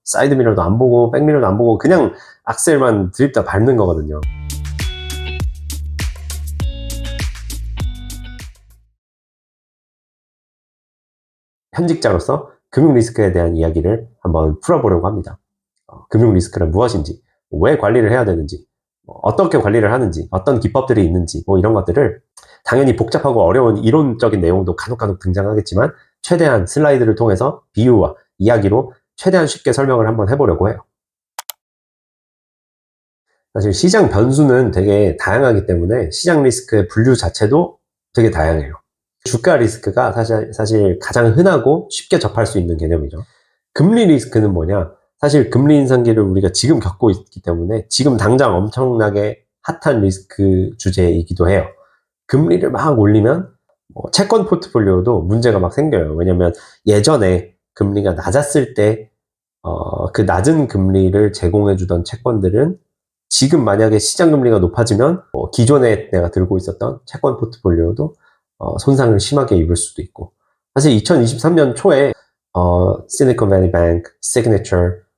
사이드 미러도 안 보고 백미러도 안 보고 그냥 악셀만 드립다 밟는 거거든요. 현직자로서 금융 리스크에 대한 이야기를 한번 풀어보려고 합니다. 금융 리스크는 무엇인지, 왜 관리를 해야 되는지, 어떻게 관리를 하는지, 어떤 기법들이 있는지, 뭐 이런 것들을 당연히 복잡하고 어려운 이론적인 내용도 간혹 등장하겠지만 최대한 슬라이드를 통해서 비유와 이야기로 최대한 쉽게 설명을 한번 해보려고 해요. 사실 시장 변수는 되게 다양하기 때문에 시장 리스크의 분류 자체도 되게 다양해요. 주가 리스크가 사실 가장 흔하고 쉽게 접할 수 있는 개념이죠. 금리 리스크는 뭐냐? 사실 금리 인상기를 우리가 지금 겪고 있기 때문에 지금 당장 엄청나게 핫한 리스크 주제이기도 해요. 금리를 막 올리면 채권 포트폴리오도 문제가 막 생겨요. 왜냐면 예전에 금리가 낮았을 때 그 낮은 금리를 제공해주던 채권들은 지금 만약에 시장 금리가 높아지면 기존에 내가 들고 있었던 채권 포트폴리오도 손상을 심하게 입을 수도 있고, 사실 2023년 초에 실리콘밸리 뱅크, 시그니처,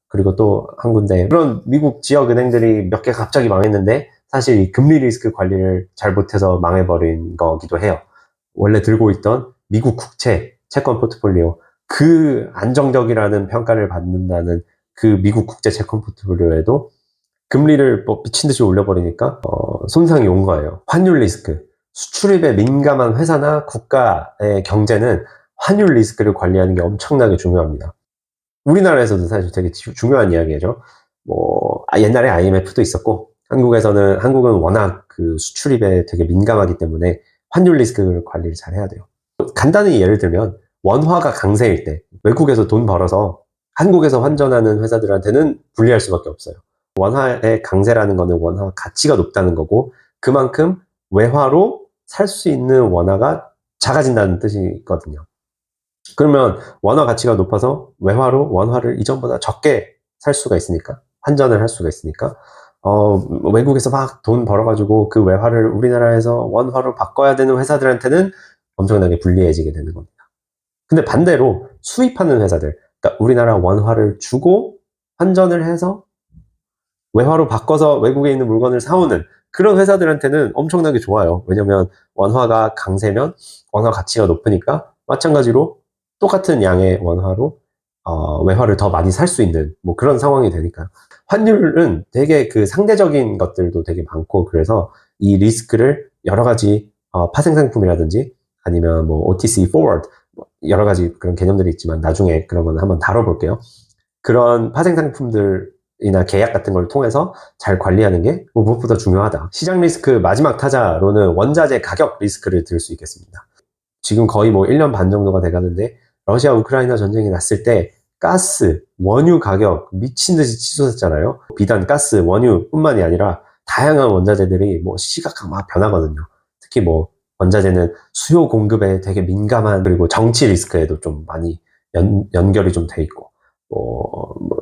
그리고 또 한 군데 그런 미국 지역 은행들이 몇 개 갑자기 망했는데 사실 이 금리 리스크 관리를 잘 못해서 망해버린 거기도 해요. 원래 들고 있던 미국 국채 채권 포트폴리오, 그 안정적이라는 평가를 받는다는 그 미국 국제 채권 포트폴리오에도 금리를 뭐 미친 듯이 올려버리니까 손상이 온 거예요. 환율 리스크, 수출입에 민감한 회사나 국가의 경제는 환율 리스크를 관리하는 게 엄청나게 중요합니다. 우리나라에서도 사실 되게 중요한 이야기죠. 옛날에 IMF도 있었고, 한국은 워낙 그 수출입에 되게 민감하기 때문에 환율 리스크 관리를 잘 해야 돼요. 간단히 예를 들면, 원화가 강세일 때, 외국에서 돈 벌어서 한국에서 환전하는 회사들한테는 불리할 수밖에 없어요. 원화의 강세라는 거는 원화 가치가 높다는 거고, 그만큼 외화로 살 수 있는 원화가 작아진다는 뜻이거든요. 그러면 원화 가치가 높아서 외화로 원화를 이전보다 적게 살 수가 있으니까, 환전을 할 수가 있으니까 외국에서 막 돈 벌어가지고 그 외화를 우리나라에서 원화로 바꿔야 되는 회사들한테는 엄청나게 불리해지게 되는 겁니다. 근데 반대로 수입하는 회사들, 그러니까 우리나라 원화를 주고 환전을 해서 외화로 바꿔서 외국에 있는 물건을 사오는 그런 회사들한테는 엄청나게 좋아요. 왜냐면 원화가 강세면 원화 가치가 높으니까 마찬가지로 똑같은 양의 원화로 외화를 더 많이 살 수 있는 뭐 그런 상황이 되니까. 환율은 되게 그 상대적인 것들도 되게 많고, 그래서 이 리스크를 여러 가지 파생 상품이라든지 아니면 뭐 OTC forward 여러 가지 그런 개념들이 있지만 나중에 그런 건 한번 다뤄볼게요. 그런 파생 상품들이나 계약 같은 걸 통해서 잘 관리하는 게 무엇보다 중요하다. 시장 리스크 마지막 타자로는 원자재 가격 리스크를 들 수 있겠습니다. 지금 거의 뭐 1년 반 정도가 돼가는데 러시아 우크라이나 전쟁이 났을 때 가스, 원유 가격 미친 듯이 치솟았잖아요. 비단 가스, 원유뿐만이 아니라 다양한 원자재들이 뭐 시각각 막 변하거든요. 특히 뭐 원자재는 수요 공급에 되게 민감한, 그리고 정치 리스크에도 좀 많이 연결이 좀 돼 있고,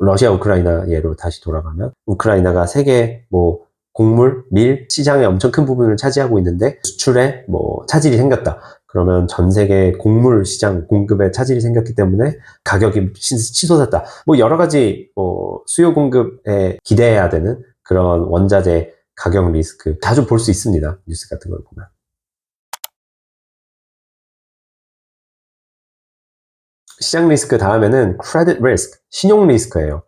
러시아 우크라이나 예로 다시 돌아가면 우크라이나가 세계 곡물, 밀 시장의 엄청 큰 부분을 차지하고 있는데 수출에 차질이 생겼다. 그러면 전 세계 곡물 시장 공급에 차질이 생겼기 때문에 가격이 치솟았다. 여러 가지 수요 공급에 기대해야 되는 그런 원자재 가격 리스크 자주 볼 수 있습니다. 뉴스 같은 걸 보면. 시장 리스크 다음에는 크레딧 리스크, 신용 리스크예요.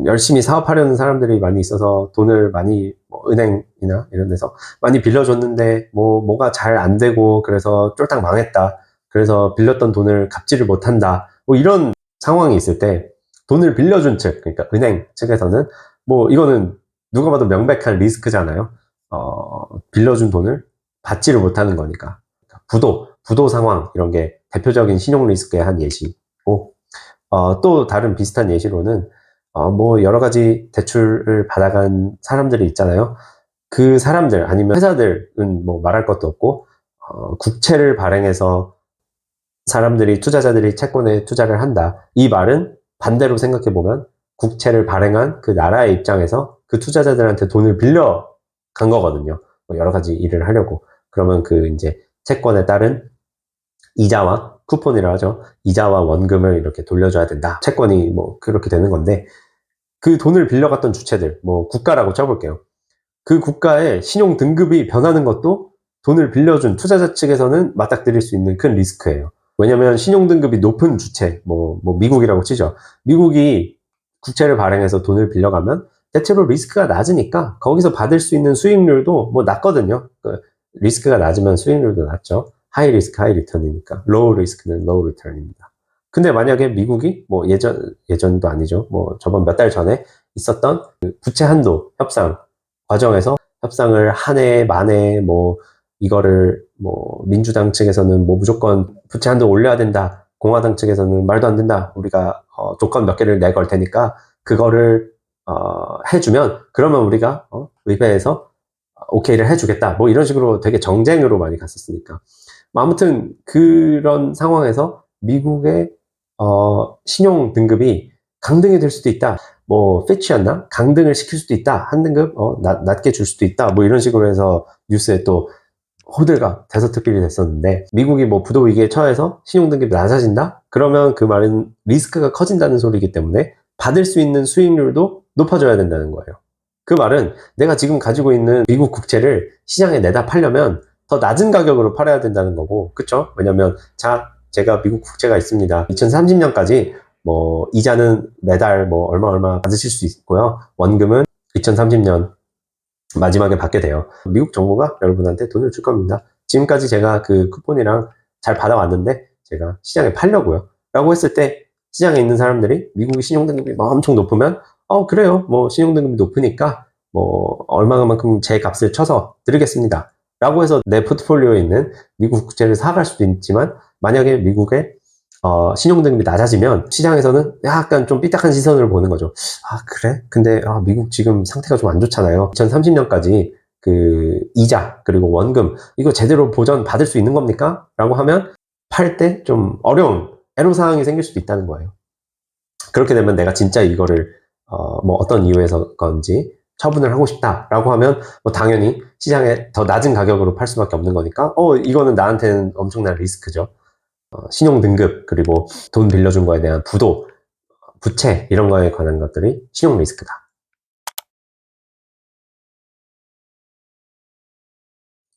열심히 사업하려는 사람들이 많이 있어서 돈을 많이 은행이나 이런 데서 많이 빌려줬는데 뭐가 잘 안 되고 그래서 쫄딱 망했다. 그래서 빌렸던 돈을 갚지를 못한다. 이런 상황이 있을 때 돈을 빌려준 측, 그러니까 은행 측에서는 이거는 누가 봐도 명백한 리스크잖아요. 빌려준 돈을 받지를 못하는 거니까. 부도 상황 이런 게 대표적인 신용 리스크의 한 예시고, 또 다른 비슷한 예시로는 여러 가지 대출을 받아간 사람들이 있잖아요. 그 사람들 아니면 회사들은 말할 것도 없고, 국채를 발행해서 투자자들이 채권에 투자를 한다. 이 말은 반대로 생각해보면 국채를 발행한 그 나라의 입장에서 그 투자자들한테 돈을 빌려 간 거거든요. 여러 가지 일을 하려고. 그러면 그 이제 채권에 따른 이자와 쿠폰이라 하죠. 이자와 원금을 이렇게 돌려줘야 된다. 채권이 뭐 그렇게 되는 건데, 그 돈을 빌려갔던 주체들, 뭐 국가라고 쳐볼게요. 그 국가의 신용 등급이 변하는 것도 돈을 빌려준 투자자 측에서는 맞닥뜨릴 수 있는 큰 리스크예요. 왜냐면 신용 등급이 높은 주체, 뭐 미국이라고 치죠. 미국이 국채를 발행해서 돈을 빌려가면 대체로 리스크가 낮으니까 거기서 받을 수 있는 수익률도 뭐 낮거든요. 리스크가 낮으면 수익률도 낮죠. 하이 리스크, 하이 리턴이니까. 로우 리스크는 로우 리턴입니다. 근데 만약에 미국이 뭐 예전도 아니죠. 뭐 저번 몇 달 전에 있었던 그 부채 한도 협상 과정에서 협상을 한 해, 만에 뭐 이거를 뭐 민주당 측에서는 뭐 무조건 부채 한도 올려야 된다. 공화당 측에서는 말도 안 된다. 우리가 조건 몇 개를 내걸 테니까 그거를 해주면 그러면 우리가 의회에서 오케이를 해주겠다. 뭐 이런 식으로 되게 정쟁으로 많이 갔었으니까. 아무튼 그런 상황에서 미국의 신용 등급이 강등이 될 수도 있다. 뭐 피치였나? 강등을 시킬 수도 있다. 한 등급 낮게 줄 수도 있다. 뭐 이런 식으로 해서 뉴스에 또 호들갑 대서특필이 됐었는데, 미국이 뭐 부도 위기에 처해서 신용 등급이 낮아진다? 그러면 그 말은 리스크가 커진다는 소리이기 때문에 받을 수 있는 수익률도 높아져야 된다는 거예요. 그 말은 내가 지금 가지고 있는 미국 국채를 시장에 내다 팔려면 더 낮은 가격으로 팔아야 된다는 거고, 그쵸? 왜냐면 제가 미국 국채가 있습니다. 2030년까지 뭐 이자는 매달 뭐 얼마 받으실 수 있고요. 원금은 2030년 마지막에 받게 돼요. 미국 정부가 여러분한테 돈을 줄 겁니다. 지금까지 제가 그 쿠폰이랑 잘 받아왔는데 제가 시장에 팔려고요. 라고 했을 때 시장에 있는 사람들이 미국의 신용등급이 엄청 높으면 그래요. 뭐 신용등급이 높으니까 뭐 얼마만큼 제 값을 쳐서 드리겠습니다. 라고 해서 내 포트폴리오에 있는 미국 국채를 사갈 수도 있지만, 만약에 미국의 신용등급이 낮아지면 시장에서는 약간 좀 삐딱한 시선을 보는 거죠. 그래? 근데 미국 지금 상태가 좀 안 좋잖아요. 2030년까지 그 이자 그리고 원금 이거 제대로 보전 받을 수 있는 겁니까? 라고 하면 팔 때 좀 어려운 애로사항이 생길 수도 있다는 거예요. 그렇게 되면 내가 진짜 이거를 뭐 어떤 이유에서 건지 처분을 하고 싶다라고 하면 뭐 당연히 시장에 더 낮은 가격으로 팔 수밖에 없는 거니까 이거는 나한테는 엄청난 리스크죠. 신용 등급, 그리고 돈 빌려준 거에 대한 부도, 부채 이런 거에 관한 것들이 신용 리스크다.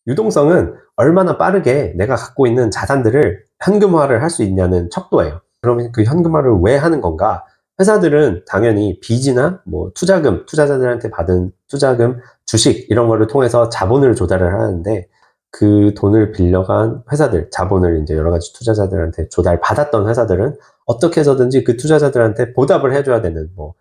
유동성은 얼마나 빠르게 내가 갖고 있는 자산들을 현금화를 할 수 있냐는 척도예요. 그러면 그 현금화를 왜 하는 건가? 회사들은 당연히 빚이나 뭐 투자금, 투자자들한테 받은 투자금, 주식 이런 거를 통해서 자본을 조달을 하는데, 그 돈을 빌려간 회사들, 자본을 이제 여러 가지 투자자들한테 조달받았던 회사들은 어떻게 해서든지 그 투자자들한테 보답을 해줘야 되는, 뭐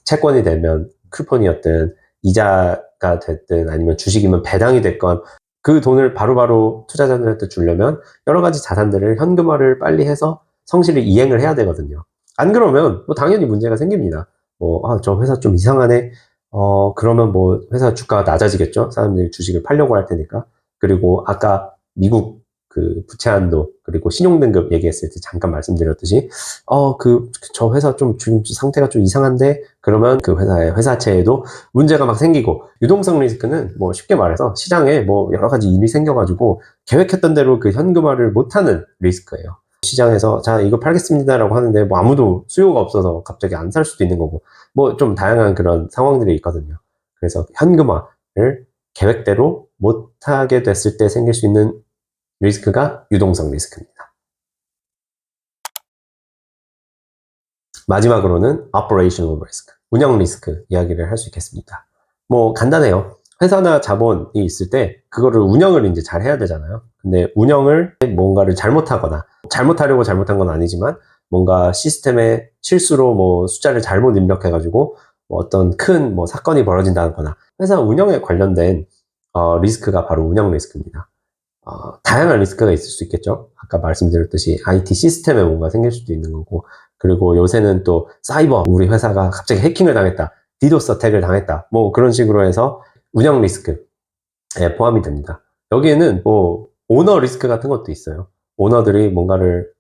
채권이 되면 쿠폰이었든 이자가 됐든 아니면 주식이면 배당이 됐건 그 돈을 바로바로 투자자들한테 주려면 여러 가지 자산들을 현금화를 빨리 해서 성실히 이행을 해야 되거든요. 안 그러면 뭐 당연히 문제가 생깁니다. 저 회사 좀 이상하네. 그러면 뭐 회사 주가가 낮아지겠죠. 사람들이 주식을 팔려고 할 테니까. 그리고 아까 미국 그 부채 한도 그리고 신용등급 얘기했을 때 잠깐 말씀드렸듯이 저 회사 좀 지금 상태가 좀 이상한데, 그러면 그 회사의 회사채에도 문제가 막 생기고, 유동성 리스크는 뭐 쉽게 말해서 시장에 뭐 여러 가지 일이 생겨가지고 계획했던 대로 그 현금화를 못하는 리스크예요. 시장에서 자 이거 팔겠습니다라고 하는데 뭐 아무도 수요가 없어서 갑자기 안 살 수도 있는 거고, 뭐 좀 다양한 그런 상황들이 있거든요. 그래서 현금화를 계획대로 못하게 됐을 때 생길 수 있는 리스크가 유동성 리스크입니다. 마지막으로는 operational risk, 운영 리스크 이야기를 할 수 있겠습니다. 뭐 간단해요. 회사나 자본이 있을 때 그거를 운영을 이제 잘 해야 되잖아요. 근데 운영을 뭔가를 잘못하거나, 잘못하려고 잘못한 건 아니지만 뭔가 시스템의 실수로 뭐 숫자를 잘못 입력해가지고 뭐 어떤 큰 뭐 사건이 벌어진다거나, 회사 운영에 관련된 리스크가 바로 운영 리스크입니다. 다양한 리스크가 있을 수 있겠죠. 아까 말씀드렸듯이 IT 시스템에 뭔가 생길 수도 있는 거고, 그리고 요새는 또 사이버, 우리 회사가 갑자기 해킹을 당했다, 디도스 어택을 당했다, 뭐 그런 식으로 해서 운영 리스크에 포함이 됩니다. 여기에는 뭐 오너 리스크 같은 것도 있어요. 오너들이 뭔가를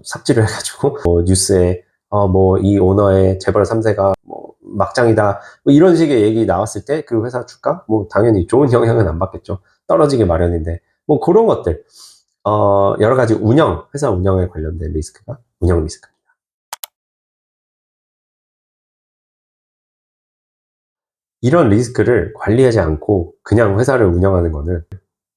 삭제를 해가지고 뉴스에 뭐 이 오너의 재벌 3세가 뭐 막장이다, 뭐 이런 식의 얘기 나왔을 때 그 회사 주가 뭐 당연히 좋은 영향은 안 받겠죠. 떨어지기 마련인데, 뭐 그런 것들 여러 가지 회사 운영에 관련된 리스크가 운영 리스크입니다. 이런 리스크를 관리하지 않고 그냥 회사를 운영하는 거는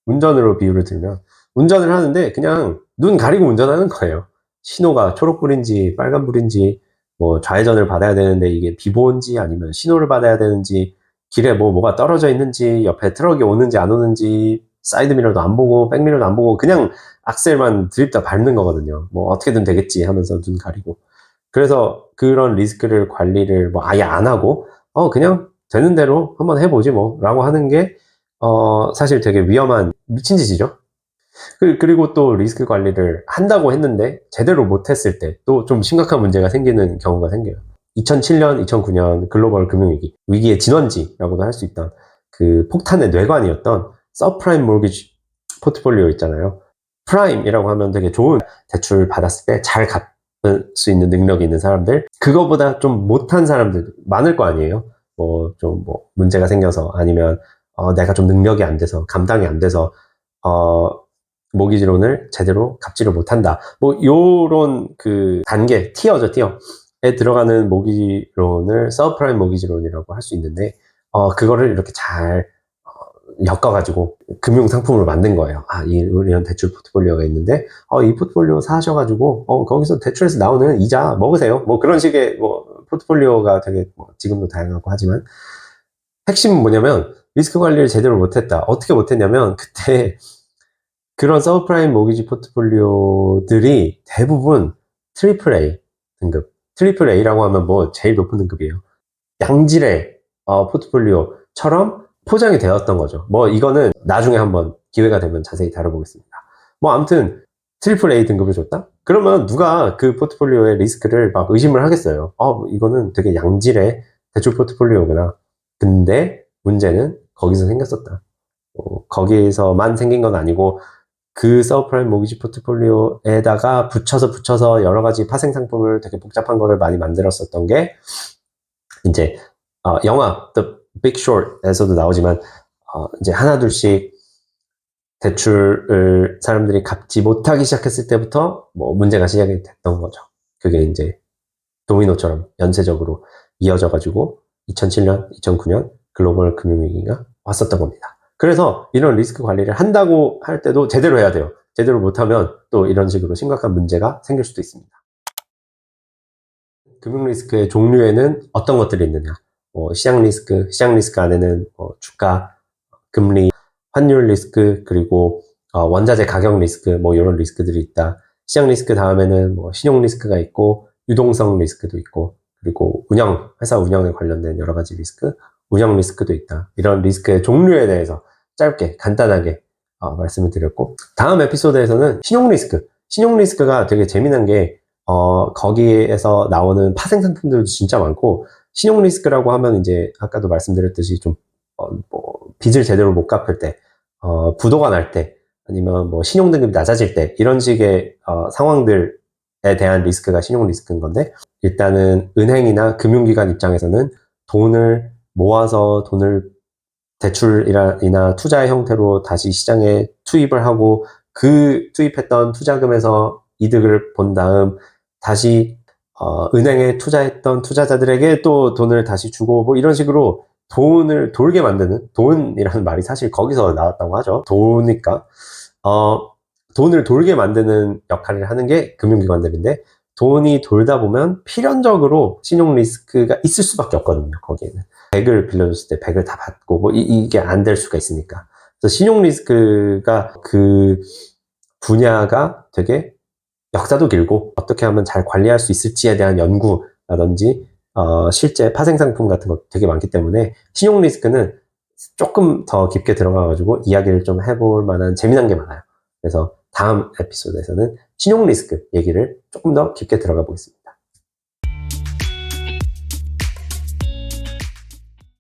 운전으로 비유를 들면 운전을 하는데 그냥 눈 가리고 운전하는 거예요. 신호가 초록불인지 빨간불인지 뭐 좌회전을 받아야 되는데 이게 비보인지 아니면 신호를 받아야 되는지 길에 뭐가 떨어져 있는지 옆에 트럭이 오는지 안 오는지 사이드미러도 안 보고 백미러도 안 보고 그냥 악셀만 드립다 밟는 거거든요. 뭐 어떻게든 되겠지 하면서 눈 가리고. 그래서 그런 리스크를 관리를 뭐 아예 안 하고 그냥 되는 대로 한번 해보지 뭐 라고 하는 게 사실 되게 위험한 미친 짓이죠. 그리고 또 리스크 관리를 한다고 했는데 제대로 못했을 때 또 좀 심각한 문제가 생기는 경우가 생겨요. 2007년, 2009년 글로벌 금융위기, 위기의 진원지라고도 할 수 있던 그 폭탄의 뇌관이었던 서프라임 모기지 포트폴리오 있잖아요. 프라임이라고 하면 되게 좋은 대출 받았을 때 잘 갚을 수 있는 능력이 있는 사람들, 그거보다 좀 못한 사람들 많을 거 아니에요. 문제가 생겨서 아니면 내가 좀 능력이 안 돼서 감당이 안 돼서 모기지론을 제대로 갚지를 못한다. 요런 그 단계, 티어죠, 티어에 들어가는 모기지론을 서브프라임 모기지론이라고 할 수 있는데, 그거를 이렇게 잘 엮어가지고 금융상품으로 만든 거예요. 이런 대출 포트폴리오가 있는데, 이 포트폴리오 사셔가지고, 거기서 대출에서 나오는 이자 먹으세요. 그런 식의 포트폴리오가 되게 지금도 다양하고 하지만, 핵심은 뭐냐면, 리스크 관리를 제대로 못했다. 어떻게 못했냐면, 그때 그런 서브프라임 모기지 포트폴리오들이 대부분 트리플 A 등급. 트리플 A라고 하면 제일 높은 등급이에요. 양질의 포트폴리오처럼 포장이 되었던 거죠. 이거는 나중에 한번 기회가 되면 자세히 다뤄보겠습니다. 아무튼 트리플 A 등급을 줬다? 그러면 누가 그 포트폴리오의 리스크를 막 의심을 하겠어요. 이거는 되게 양질의 대출 포트폴리오구나. 근데 문제는 거기서 생겼었다. 거기에서만 생긴 건 아니고 그 서브프라임 모기지 포트폴리오에다가 붙여서 여러 가지 파생 상품을 되게 복잡한 거를 많이 만들었었던 게 이제 영화 The Big Short에서도 나오지만 이제 하나둘씩 대출을 사람들이 갚지 못하기 시작했을 때부터 문제가 시작이 됐던 거죠. 그게 이제 도미노처럼 연쇄적으로 이어져 가지고 2007년, 2009년 글로벌 금융위기가 왔었던 겁니다. 그래서 이런 리스크 관리를 한다고 할 때도 제대로 해야 돼요. 제대로 못하면 또 이런 식으로 심각한 문제가 생길 수도 있습니다. 금융 리스크의 종류에는 어떤 것들이 있느냐? 시장 리스크 안에는 주가, 금리, 환율 리스크, 그리고 원자재 가격 리스크, 이런 리스크들이 있다. 시장 리스크 다음에는 신용 리스크가 있고, 유동성 리스크도 있고, 그리고 회사 운영에 관련된 여러 가지 리스크, 운영 리스크도 있다. 이런 리스크의 종류에 대해서 짧게, 간단하게 말씀을 드렸고, 다음 에피소드에서는 신용 리스크가 되게 재미난 게, 거기에서 나오는 파생 상품들도 진짜 많고, 신용 리스크라고 하면 이제 아까도 말씀드렸듯이 좀, 빚을 제대로 못 갚을 때, 부도가 날 때, 아니면 신용 등급이 낮아질 때, 이런 식의 상황들에 대한 리스크가 신용 리스크인 건데, 일단은 은행이나 금융기관 입장에서는 돈을 모아서 돈을 대출이나 투자의 형태로 다시 시장에 투입을 하고 그 투입했던 투자금에서 이득을 본 다음 다시 은행에 투자했던 투자자들에게 또 돈을 다시 주고 이런 식으로 돈을 돌게 만드는, 돈이라는 말이 사실 거기서 나왔다고 하죠. 돈이니까 돈을 돌게 만드는 역할을 하는 게 금융기관들인데, 돈이 돌다 보면 필연적으로 신용 리스크가 있을 수밖에 없거든요. 거기에는 100을 빌려줬을 때 100을 다 받고 이게 안 될 수가 있으니까. 그래서 신용 리스크가 그 분야가 되게 역사도 길고 어떻게 하면 잘 관리할 수 있을지에 대한 연구라든지 실제 파생 상품 같은 것 되게 많기 때문에 신용 리스크는 조금 더 깊게 들어가가지고 이야기를 좀 해볼 만한 재미난 게 많아요. 그래서 다음 에피소드에서는 신용 리스크 얘기를 조금 더 깊게 들어가 보겠습니다.